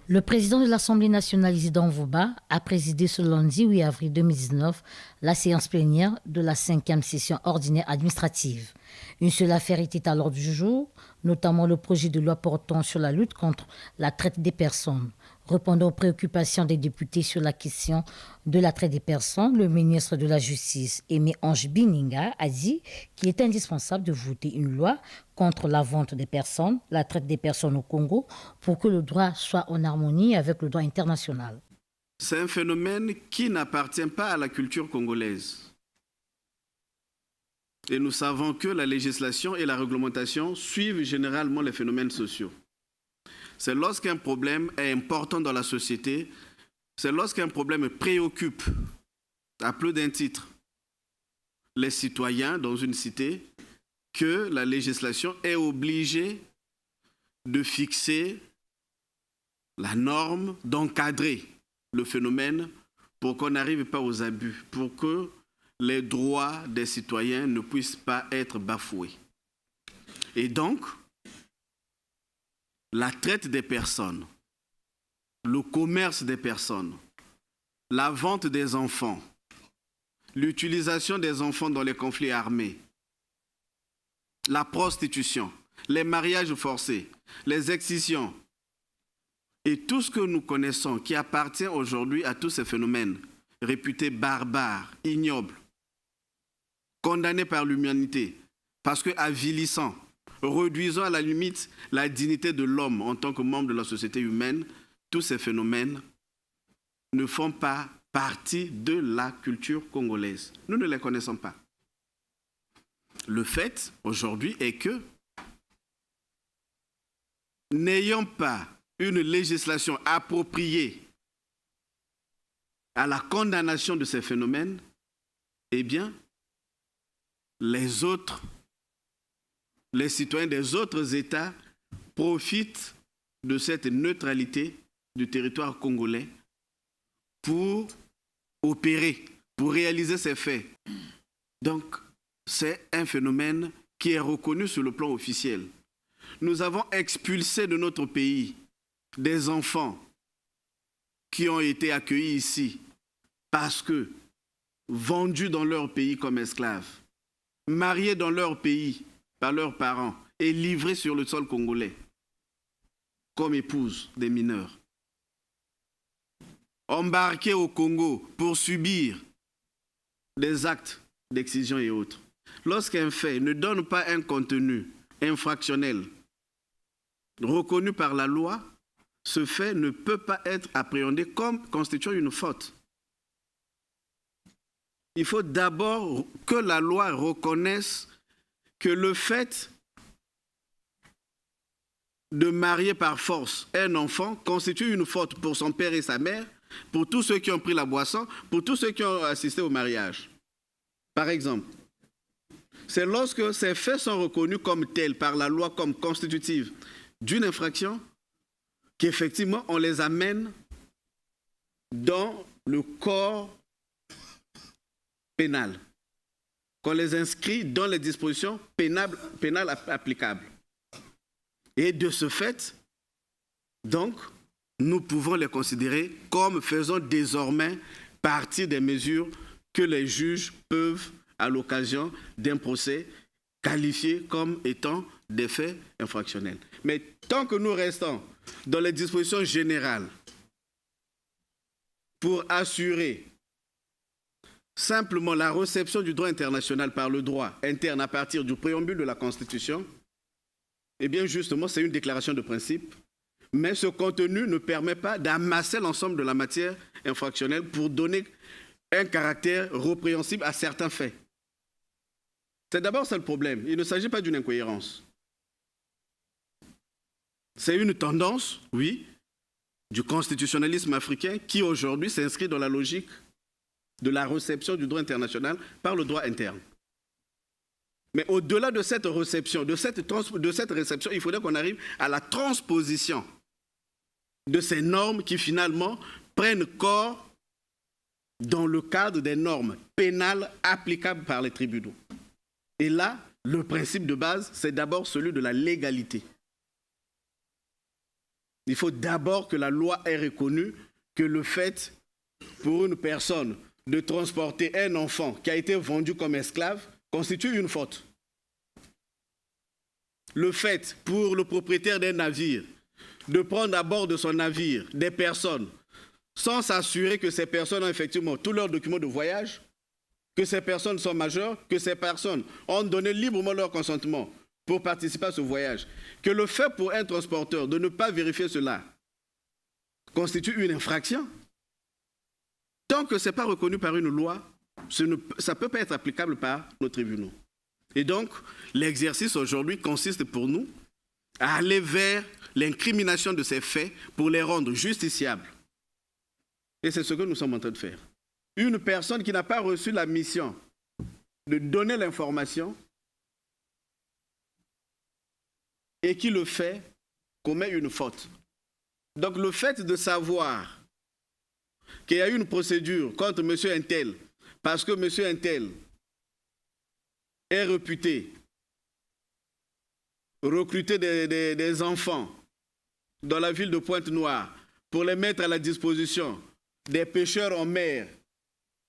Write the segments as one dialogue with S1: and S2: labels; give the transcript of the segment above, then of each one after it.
S1: Le président de l'Assemblée nationale, Isidore Vouba, a présidé ce lundi 8 avril 2019 la séance plénière de la 5e session ordinaire administrative. Une seule affaire était à l'ordre du jour, notamment le projet de loi portant sur la lutte contre la traite des personnes. Répondant aux préoccupations des députés sur la question de la traite des personnes, le ministre de la Justice, Aimé Ange Bininga, a dit qu'il est indispensable de voter une loi contre la vente des personnes, la traite des personnes au Congo, pour que le droit soit en harmonie avec le droit international.
S2: C'est un phénomène qui n'appartient pas à la culture congolaise. Et nous savons que la législation et la réglementation suivent généralement les phénomènes sociaux. C'est lorsqu'un problème est important dans la société, c'est lorsqu'un problème préoccupe, à plus d'un titre, les citoyens dans une cité, que la législation est obligée de fixer la norme, d'encadrer le phénomène pour qu'on n'arrive pas aux abus, pour que les droits des citoyens ne puissent pas être bafoués. Et donc, la traite des personnes, le commerce des personnes, la vente des enfants, l'utilisation des enfants dans les conflits armés, la prostitution, les mariages forcés, les excisions et tout ce que nous connaissons qui appartient aujourd'hui à tous ces phénomènes réputés barbares, ignobles, condamnés par l'humanité parce que avilissants, réduisant à la limite la dignité de l'homme en tant que membre de la société humaine, tous ces phénomènes ne font pas partie de la culture congolaise. Nous ne les connaissons pas. Le fait, aujourd'hui, est que, n'ayant pas une législation appropriée à la condamnation de ces phénomènes, eh bien, les citoyens des autres États profitent de cette neutralité du territoire congolais pour opérer, pour réaliser ces faits. Donc, c'est un phénomène qui est reconnu sur le plan officiel. Nous avons expulsé de notre pays des enfants qui ont été accueillis ici parce que vendus dans leur pays comme esclaves, mariés dans leur pays par leurs parents et livrés sur le sol congolais comme épouses des mineurs. Embarqués au Congo pour subir des actes d'excision et autres. Lorsqu'un fait ne donne pas un contenu infractionnel reconnu par la loi, ce fait ne peut pas être appréhendé comme constituant une faute. Il faut d'abord que la loi reconnaisse que le fait de marier par force un enfant constitue une faute pour son père et sa mère, pour tous ceux qui ont pris la boisson, pour tous ceux qui ont assisté au mariage. Par exemple, c'est lorsque ces faits sont reconnus comme tels par la loi comme constitutifs d'une infraction qu'effectivement on les amène dans le corps pénal, qu'on les inscrit dans les dispositions pénales applicables. Et de ce fait, donc, nous pouvons les considérer comme faisant désormais partie des mesures que les juges peuvent, à l'occasion d'un procès, qualifier comme étant des faits infractionnels. Mais tant que nous restons dans les dispositions générales pour assurer simplement la réception du droit international par le droit interne à partir du préambule de la Constitution, eh bien justement c'est une déclaration de principe, mais ce contenu ne permet pas d'amasser l'ensemble de la matière infractionnelle pour donner un caractère répréhensible à certains faits. C'est d'abord ça le problème. Il ne s'agit pas d'une incohérence. C'est une tendance, oui, du constitutionnalisme africain qui aujourd'hui s'inscrit dans la logique de la réception du droit international par le droit interne. Mais au-delà de cette réception, il faudrait qu'on arrive à la transposition de ces normes qui finalement prennent corps dans le cadre des normes pénales applicables par les tribunaux. Et là, le principe de base, c'est d'abord celui de la légalité. Il faut d'abord que la loi ait reconnu que le fait pour une personne de transporter un enfant qui a été vendu comme esclave constitue une faute. Le fait pour le propriétaire d'un navire de prendre à bord de son navire des personnes sans s'assurer que ces personnes ont effectivement tous leurs documents de voyage, que ces personnes sont majeures, que ces personnes ont donné librement leur consentement pour participer à ce voyage, que le fait pour un transporteur de ne pas vérifier cela constitue une infraction. Tant que ce n'est pas reconnu par une loi, ça ne peut pas être applicable par nos tribunaux. Et donc, l'exercice aujourd'hui consiste pour nous à aller vers l'incrimination de ces faits pour les rendre justiciables. Et c'est ce que nous sommes en train de faire. Une personne qui n'a pas reçu la mission de donner l'information et qui le fait commet une faute. Donc le fait de savoir qu'il y a eu une procédure contre M. Untel parce que M. Untel est réputé recruter des enfants dans la ville de Pointe-Noire pour les mettre à la disposition des pêcheurs en mer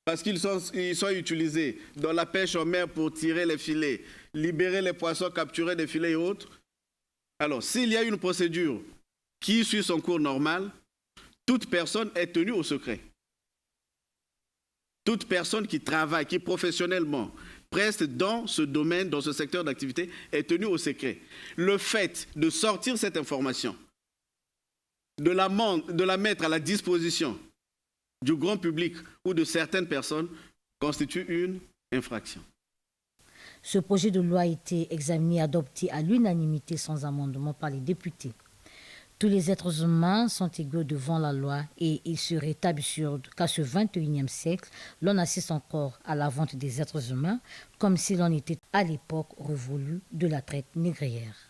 S2: parce qu'ils sont utilisés dans la pêche en mer pour tirer les filets, libérer les poissons, capturer des filets et autres. Alors, s'il y a une procédure qui suit son cours normal, toute personne est tenue au secret. Toute personne qui travaille, qui professionnellement preste dans ce domaine, dans ce secteur d'activité, est tenue au secret. Le fait de sortir cette information, de la mettre à la disposition du grand public ou de certaines personnes, constitue une infraction.
S1: Ce projet de loi a été examiné et adopté à l'unanimité sans amendement par les députés. Tous les êtres humains sont égaux devant la loi et il serait absurde qu'à ce 21e siècle, l'on assiste encore à la vente des êtres humains comme si l'on était à l'époque révolue de la traite négrière.